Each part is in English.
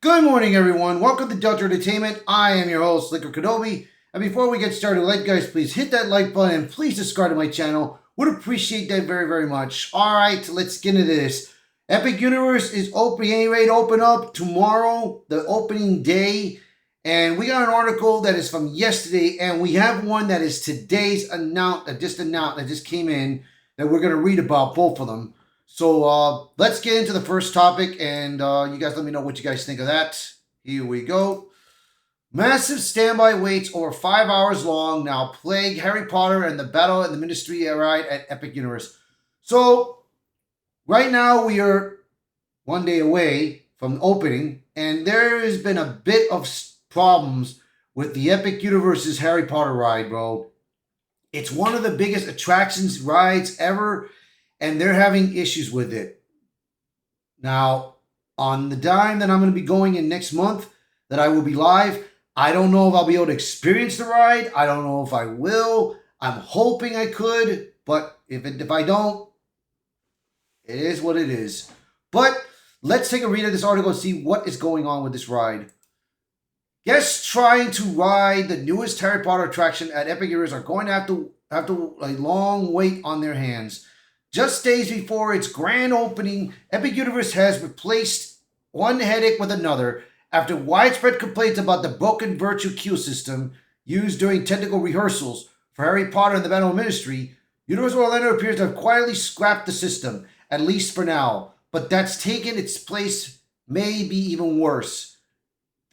Good morning, everyone. Welcome to Delta Entertainment. I am your host, Liquor Kenobi. And before we get started, guys, please hit that like button and please subscribe to my channel. Would appreciate that very, very much. All right, let's get into this. Epic Universe is getting ready to open up tomorrow, the opening day. And we got an article that is from yesterday, and we have one that is today's that just came in that we're going to read about, both of them. So let's get into the first topic, and you guys let me know what you guys think of that. Here we go. Massive standby waits over 5 hours long now plague Harry Potter and the Battle in the Ministry ride at Epic Universe. So right now we are 1 day away from opening, and there has been a bit of problems with the Epic Universe's Harry Potter ride, bro. It's one of the biggest attractions rides ever, and they're having issues with it. Now, on the dime that I'm going to be going in next month, that I will be live, I don't know if I'll be able to experience the ride. I don't know if I will. I'm hoping I could, but if I don't, it is what it is. But let's take a read of this article and see what is going on with this ride. Guests trying to ride the newest Harry Potter attraction at Epic Universe are going to have a long wait on their hands. Just days before its grand opening, Epic Universe has replaced one headache with another after widespread complaints about the broken virtual queue system used during technical rehearsals for Harry Potter and the Battle of Ministry. Universal Orlando appears to have quietly scrapped the system, at least for now, but that's taken its place may be even worse.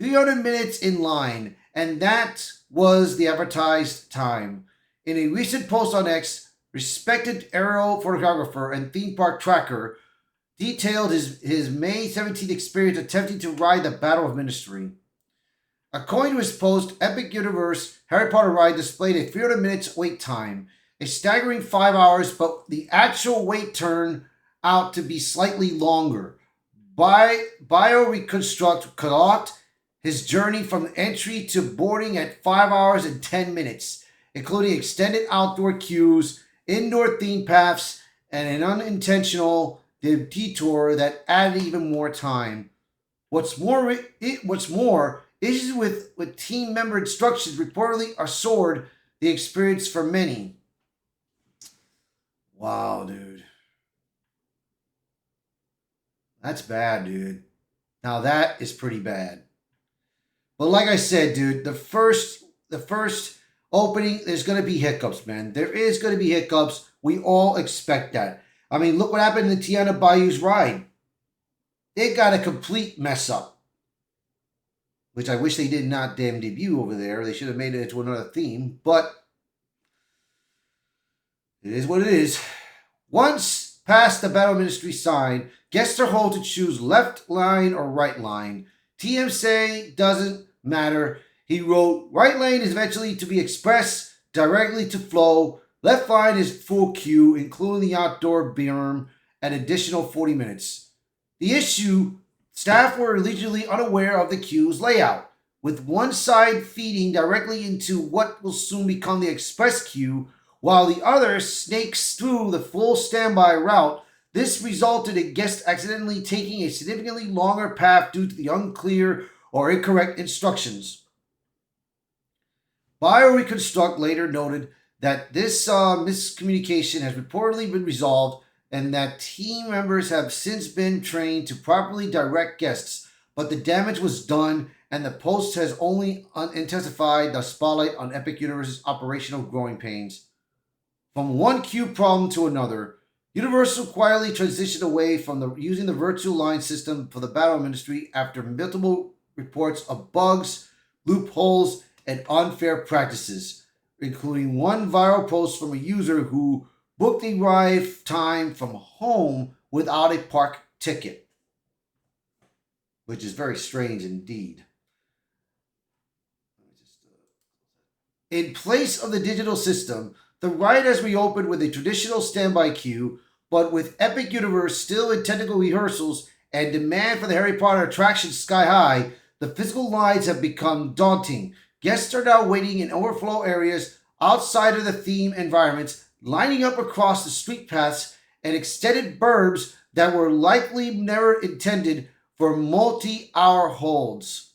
300 minutes in line, and that was the advertised time. In a recent post on X, respected aerial photographer and theme park tracker detailed his May 17th experience attempting to ride the Battle of Ministry. According to his post, Epic Universe Harry Potter ride displayed a 300 minutes wait time, a staggering 5 hours, but the actual wait turned out to be slightly longer. BioReconstruct clocked his journey from entry to boarding at 5 hours and 10 minutes, including extended outdoor queues, indoor theme paths, and an unintentional detour that added even more time. What's more, issues with team member instructions reportedly are soared the experience for many. Wow, dude. That's bad, dude. Now that is pretty bad. But like I said, dude, the first opening, there's going to be hiccups, man. There is going to be hiccups. We all expect that. I mean, look what happened in the Tiana Bayou's ride. They got a complete mess up, which I wish they did not damn debut over there. They should have made it into another theme, but it is what it is. Once past the Battle Ministry sign, guests are told to choose left line or right line. TM say doesn't matter. He wrote, right lane is eventually to be express directly to flow. Left line is full queue, including the outdoor berm, an additional 40 minutes. The issue, staff were allegedly unaware of the queue's layout, with one side feeding directly into what will soon become the express queue, while the other snakes through the full standby route. This resulted in guests accidentally taking a significantly longer path due to the unclear or incorrect instructions. BioReconstruct later noted that this miscommunication has reportedly been resolved and that team members have since been trained to properly direct guests, but the damage was done and the post has only intensified the spotlight on Epic Universe's operational growing pains. From one queue problem to another, Universal quietly transitioned away from using the virtual line system for the Battle Ministry after multiple reports of bugs, loopholes, and unfair practices, including one viral post from a user who booked a ride time from home without a park ticket, which is very strange indeed. In place of the digital system, the ride has reopened with a traditional standby queue, but with Epic Universe still in technical rehearsals and demand for the Harry Potter attraction sky high, the physical lines have become daunting. Guests are now waiting in overflow areas outside of the theme environments, lining up across the street paths and extended burbs that were likely never intended for multi-hour holds.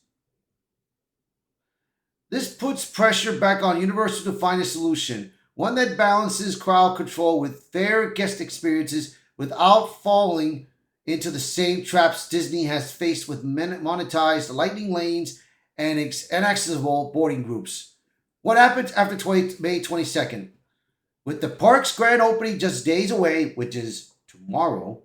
This puts pressure back on Universal to find a solution, one that balances crowd control with fair guest experiences without falling into the same traps Disney has faced with monetized lightning lanes and inaccessible boarding groups. What happens after May 22nd? With the park's grand opening just days away, which is tomorrow,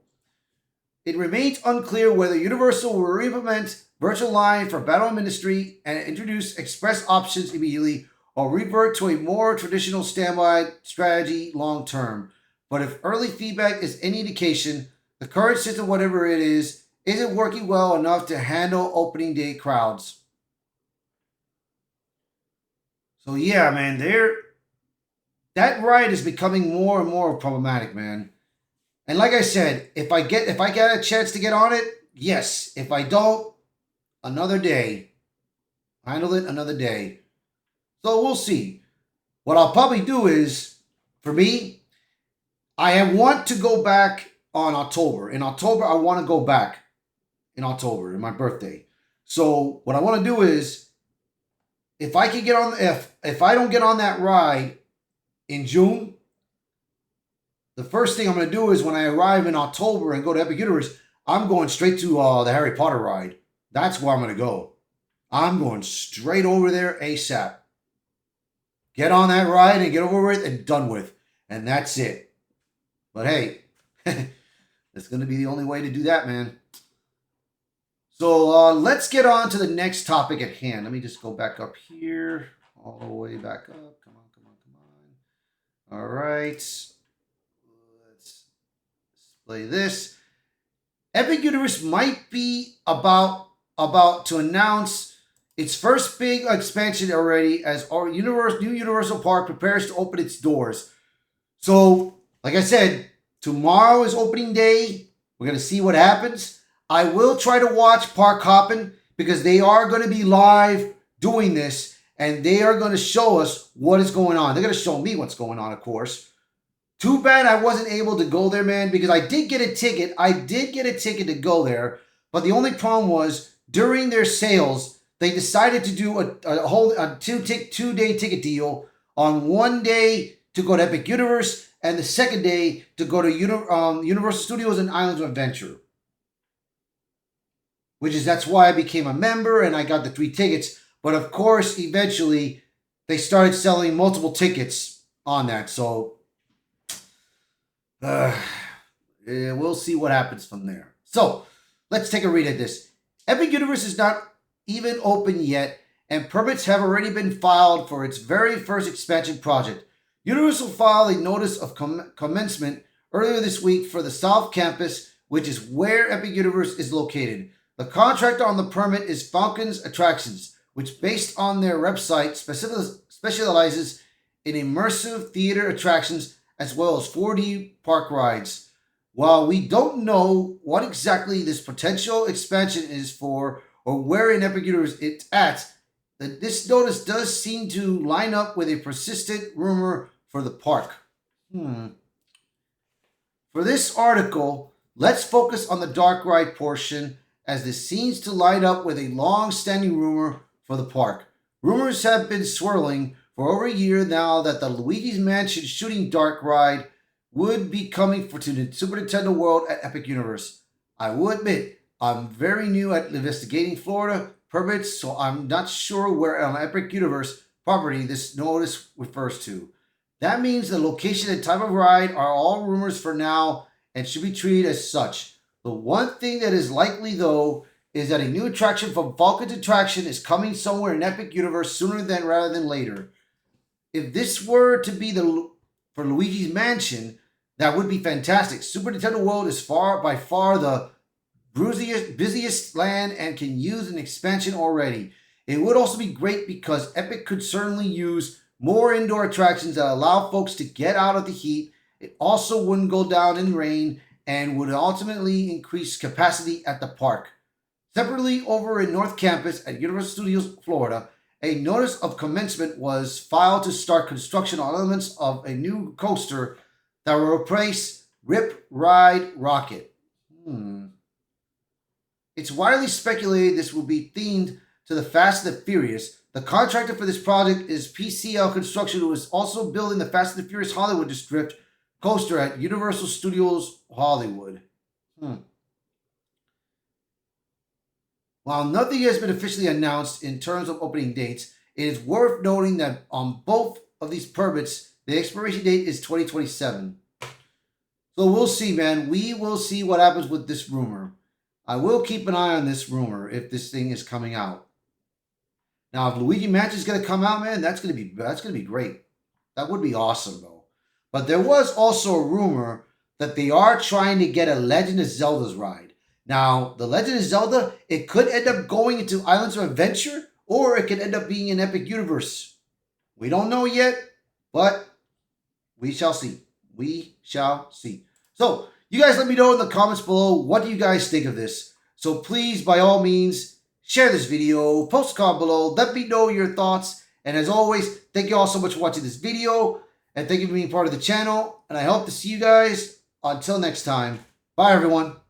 it remains unclear whether Universal will implement virtual line for Battle Ministry and introduce express options immediately or revert to a more traditional standby strategy long term. But if early feedback is any indication, the current system, whatever it is, isn't working well enough to handle opening day crowds. So yeah, man, that ride is becoming more and more problematic, man. And like I said, if I get a chance to get on it, yes. If I don't, another day. Handle it another day. So we'll see. What I'll probably do is, for me, I want to go back on October. In October, I want to go back in October, in my birthday. So what I want to do is, if I can get on, if I don't get on that ride in June, the first thing I'm going to do is when I arrive in October and go to Epic Universe, I'm going straight to the Harry Potter ride. That's where I'm going to go. I'm going straight over there ASAP. Get on that ride and get over it and done with. And that's it. But hey, that's going to be the only way to do that, man. So let's get on to the next topic at hand. Let me just go back up here. All the way back up. Come on, come on, come on. All right. Let's display this. Epic Universe might be about to announce its first big expansion already as our new Universal Park prepares to open its doors. So, like I said, tomorrow is opening day. We're going to see what happens. I will try to watch Park Hoppin' because they are going to be live doing this and they are going to show us what is going on. They're going to show me what's going on, of course. Too bad I wasn't able to go there, man, because I did get a ticket. I did get a ticket to go there, but the only problem was during their sales, they decided to do a two-day ticket deal on one day to go to Epic Universe and the second day to go to Universal Studios and Islands of Adventure. That's why I became a member and I got the 3 tickets. But of course, eventually, they started selling multiple tickets on that. So, we'll see what happens from there. So, let's take a read at this. Epic Universe is not even open yet, and permits have already been filed for its very first expansion project. Universal filed a notice of commencement earlier this week for the South Campus, which is where Epic Universe is located. The contractor on the permit is Falcons Attractions, which based on their website specializes in immersive theater attractions as well as 4D park rides. While we don't know what exactly this potential expansion is for or where in Epic Universe it's at, this notice does seem to line up with a persistent rumor for the park. For this article, let's focus on the dark ride portion as this seems to line up with a long-standing rumor for the park. Rumors have been swirling for over a year now that the Luigi's Mansion Shooting Dark ride would be coming to the Super Nintendo World at Epic Universe. I will admit, I'm very new at investigating Florida permits, so I'm not sure where on Epic Universe property this notice refers to. That means the location and type of ride are all rumors for now and should be treated as such. The one thing that is likely, though, is that a new attraction from Falcons Attraction is coming somewhere in Epic Universe sooner rather than later. If this were to be for Luigi's Mansion, that would be fantastic. Super Nintendo World is by far the busiest land and can use an expansion already. It would also be great because Epic could certainly use more indoor attractions that allow folks to get out of the heat. It also wouldn't go down in rain and would ultimately increase capacity at the park. Separately, over in North Campus at Universal Studios Florida, a notice of commencement was filed to start construction on elements of a new coaster that will replace Rip Ride Rocket. It's widely speculated this will be themed to the Fast and the Furious. The contractor for this project is PCL Construction, who is also building the Fast and the Furious Hollywood Drift coaster at Universal Studios Hollywood. While nothing has been officially announced in terms of opening dates, it is worth noting that on both of these permits, the expiration date is 2027. So we'll see, man. We will see what happens with this rumor. I will keep an eye on this rumor if this thing is coming out. Now, if Luigi Mansion is going to come out, man, that's going to be great. That would be awesome, though. But there was also a rumor that they are trying to get a Legend of Zelda's ride. Now, the Legend of Zelda, it could end up going into Islands of Adventure, or it could end up being an Epic Universe. We don't know yet, but we shall see. We shall see. So, you guys let me know in the comments below, what do you guys think of this? So please, by all means, share this video, post a comment below, let me know your thoughts. And as always, thank you all so much for watching this video, and thank you for being part of the channel. And I hope to see you guys until next time. Bye, everyone.